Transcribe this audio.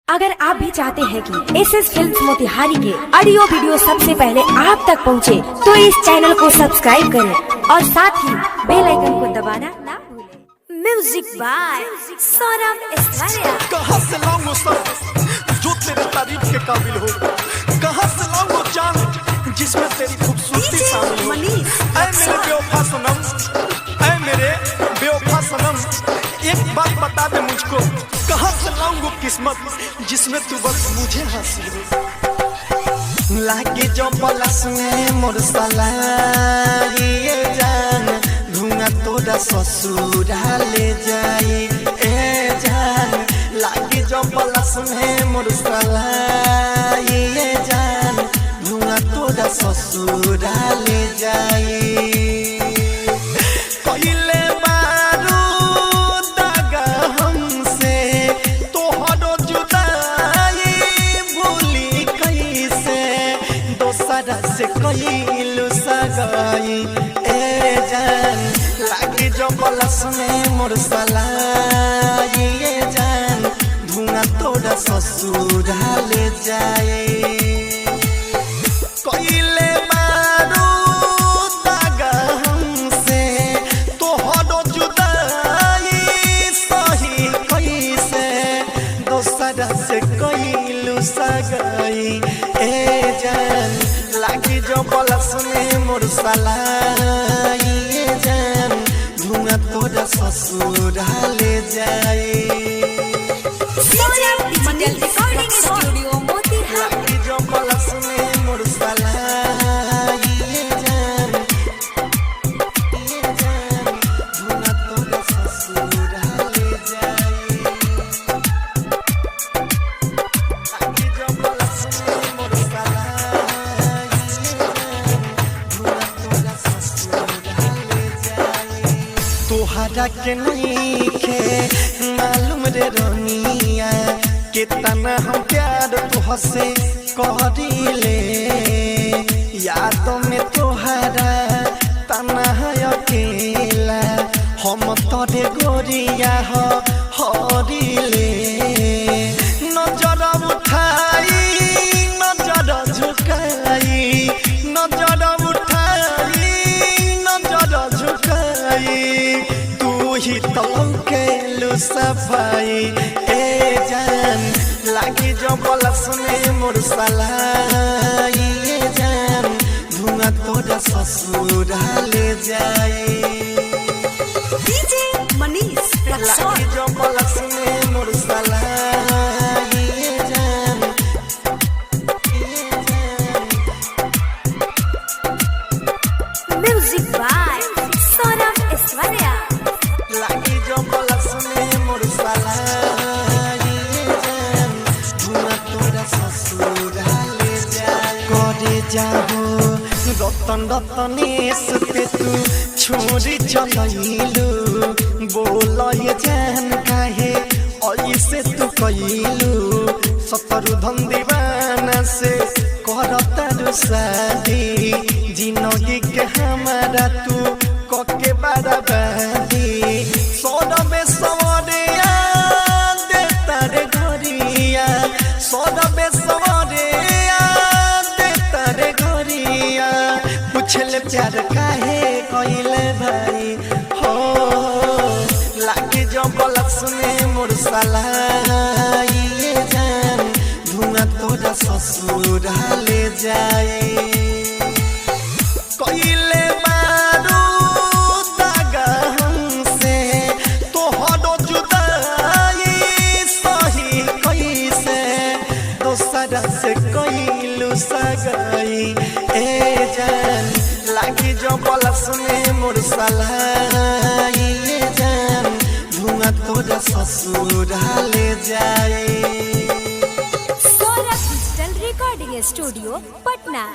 अगर आप भी चाहते हैं कि एसएस फिल्म्स मोतिहारी के ऑडियो वीडियो सबसे पहले आप तक पहुंचे, तो इस चैनल को सब्सक्राइब करें और साथ ही बेल आइकन को दबाना ना भूलें। Music by Saurabh Aishwarya. कहाँ से लाऊं सर जो तेरे तारीफ के काबिल हो, कहाँ से लाऊं चांद जिसमें तेरी खूबसूरती शामिल हो। ऐ मेरे बेवफा सनम, ऐ मेरे बेवफा सनम, एक बात बता दे मुझको, कहाँ से लाऊं वो किस्मत जिसमें तू बस मुझे हासिल हो। लागे जो पलस में मोर साला ये जान, धुआं तोरा ससुरा ले जाई ए जान। लागे जो पलस में मोर साला ये जान, धुआं तोरा ससुरा ले जाई। से कइलु सगाई ए जान, लागी जो पलस में मोर साला ये जान, धुआं तोरा ससुरा ले जाए। कइले मारू दागा हमसे तोहरो जुदाई, सही कैसे दोसरा से कइलु सगाई ए जान। लागी जो पलस में मोर साला ये जान, धुआं तोरा ससुरा ले जाए। लागी जो पलस में मोर साला ये जान, धुआं तोरा ससुरा ले जाए। लागी जो पलस में मोर साला तोहरा के नहीं खे मालूम रे रनिया, कितना हम प्यार तुहसे करीले। यादों में तोहरा तना है अकेला, हम तोरे गोरिया हरिले। नजर उठाई नजर झुकाई, नजर उठाई नजर झुकाई, ही तलकेलु सफाई ए जान। लागी जो पलस में मोर साला ये जान, धुआं तोरा ससुरा ले जाए। लागी जो पलस में मोर साला ये जान, म्यूजिक बाय सौरभ ऐश्वर्या। लागी जो पलस में मोर साला ये जान, धुआं तोरा ससुरा ले जाए। करे जाबो रतन रतनेश पे तू छोड़ी चलइलु, बोल ये जान काहे ऐसे तू कइलु। शत्रुधन दीवाना से करता शादी, जिंदगी के हमारा तू कके बराबरी। सौरभे सवरिया देता रे घरिया, सौरभे सवरिया देता रे घरिया। पूछले प्यार काहे कइले भाई हो, लागी जो पलस में मोर साला ये जान, धुआं तोरा ससुरा ले जाए। कइले मारू दागा हमसे तोहरो जुदाई, सही कैसे दोसरा से कइलु सगाई ए जान। लागी जो पलस में मोर साला ये जान, धुआं तोरा ससुरा ले जाए। Saurabh digital recording studio Patna.